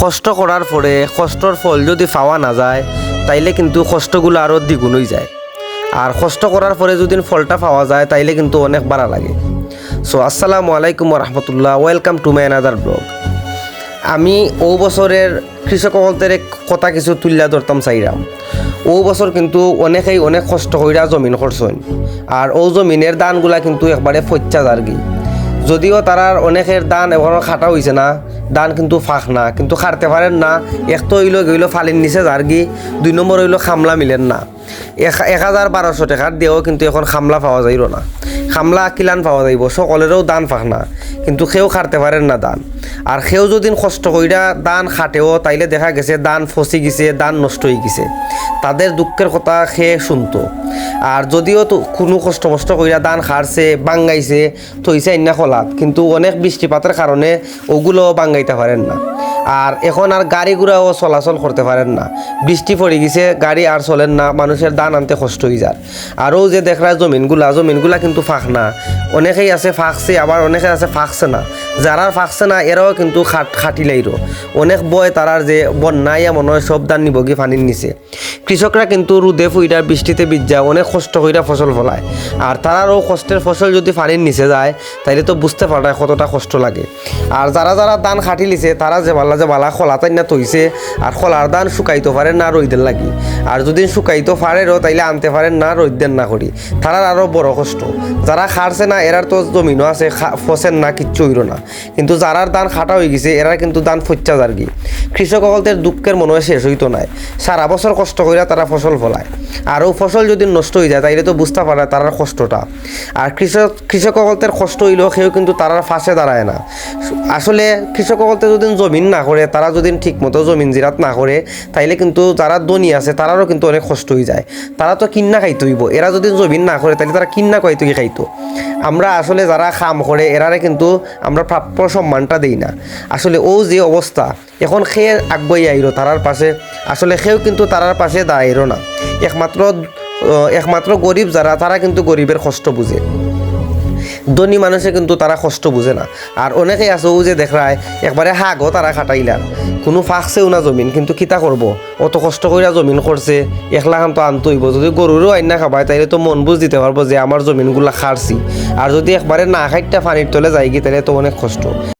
কষ্ট করার পরে কষ্টর ফল যদি পাওয়া না যায় তাইলে কিন্তু কষ্টগুলো আরও দ্বিগুণ হয়ে যায়। আর কষ্ট করার পরে যদি ফলটা পাওয়া যায় তাইলে কিন্তু অনেক ভালো লাগে। সো আসসালামু আলাইকুম রহমতুল্লাহ, welcome to my another blog. আমি ও বছরের কৃষকদের কথা কিছু তুলিয়া ধরতাম চাইরাম। ও বছর কিন্তু অনেকেই অনেক কষ্ট কইরা জমিন করছেন, আর ও জমিনের দানগুলা কিন্তু একবারে ফচ্চা যারগি। যদিও তারার অনেকের দান এখনও খাটা হয়েছে না, দান কিন্তু ফাঁক না, কিন্তু খাটতে পারেন না। এক তো হইল ফালির নিচে যারগি, 2 নম্বর হইল খামলা মিলেন না। 1,1200 টাকার দিয়েও কিন্তু এখন খামলা পাওয়া যাইল না। খামলা কিলান পাওয়া যাইব, সকলেরও দান ফাঁক না, কিন্তু সেও খাটতে পারেন না দান। আর সেও যদি কষ্ট কইরা দান খাটেও তাইলে দেখা গেছে দান ফসি গেছে, দান নষ্ট হয়ে গেছে। তাদের দুঃখের কথা সে শুনতো। আর যদিও তো কোনো কষ্ট কইরা দান খাড়ছে, বাঙ্গাইছে, থইছে ইন্না খোলাত, কিন্তু অনেক বৃষ্টিপাতের কারণে ওগুলো বাঙ্গাইতে পারেন না। আর এখন আর গাড়ি ঘোড়াও চলাচল করতে পারেন না, বৃষ্টি পড়ে গেছে, গাড়ি আর চলেন না, মানুষের দান আনতে কষ্ট হয়ে যায়। আরও যে দেখরা জমিনগুলা কিন্তু ফাঁক না। অনেকেই আছে ফাঁকছে, আবার অনেকে আছে ফাঁকছে না। যারা ফাঁকছে না এরাও কিন্তু খাটিলাইরো অনেক বয় তারার যে বন্যাইয়া মনে হয় সব দান নিবগি পানির নিচে। কৃষকরা কিন্তু রোদে ফুইটার বৃষ্টিতে ভিজা অনেক কষ্ট কইরা ফসল ফলায়, আর তারারও কষ্টের ফসল যদি পানির নিচে যায় তাইলে তো বুঝতে পারে কতটা কষ্ট লাগে। আর যারা দান খাটি লিছে তারা যে বালা খোলাতাই না তৈছে, আর খোলার দান শুকাইতে পারেন না রইদের লাগি। আর যদি শুকাইতে পারেরও তাইলে আনতে পারেন না রইদের না করি, তারার আরও বড় কষ্ট। যারা খাড়ছে না এরার তো জমিনও আছে, ফসেন না, কিচ্ছু হইল না, কিন্তু যারার দান খাটা হয়ে গেছে এরা কিন্তু দান ফচ্চা যারগি। কৃষকদের দুঃখের মনে হয় শেষ হইতো নাই। সারা বছর কষ্ট কইরা তারা ফসল ফলায়, আর ও ফসল যদি নষ্ট হয়ে যায় তাইলে তো বুঝতে পারে তারার কষ্টটা। আর কৃষকদের কষ্ট হইলেও সেও কিন্তু তারার ফাঁসে দাঁড়ায় না। আসলে কৃষকদের যদি জমিন না করে, তারা যদি ঠিক মতো জমিন জিরাত না করে, তাইলে কিন্তু যারা ধনী আছে তারারও কিন্তু অনেক কষ্ট হয়ে যায়। তারা তো কিন্না খাইতে হইব, এরা যদি জমিন না করে তাহলে তারা কিন্না খাইতে খাইতো। আমরা আসলে যারা খাম করে এরারে কিন্তু আমরা প্রাপ্য সম্মানটা দিই না। আসলে ও যে অবস্থা এখন সে আগবই আইরো তারার পাশে, আসলে সেও কিন্তু তারার পাশে দাঁড়াইরো না। একমাত্র গরিব যারা, তারা কিন্তু গরিবের কষ্ট বুঝে, ধনী মানুষে কিন্তু তারা কষ্ট বুঝে না। আর অনেকেই আছে ও যে দেখায় একবারে হাগও তারা খাটাইলার, কোনো ফাঁকছেও না জমিন, কিন্তু কিতা করব, অত কষ্ট কইরা জমিন করছে, 1 লাখ তো আনতে হইব। যদি গরুরও আইনা খাবায় তাইলে তো মন বুঝ দিতে পারবো যে আমার জমিনগুলা খাড়ছি। আর যদি একবারে না খাইটা পানির তলে যাই গিয়ে তাহলে তো অনেক কষ্ট।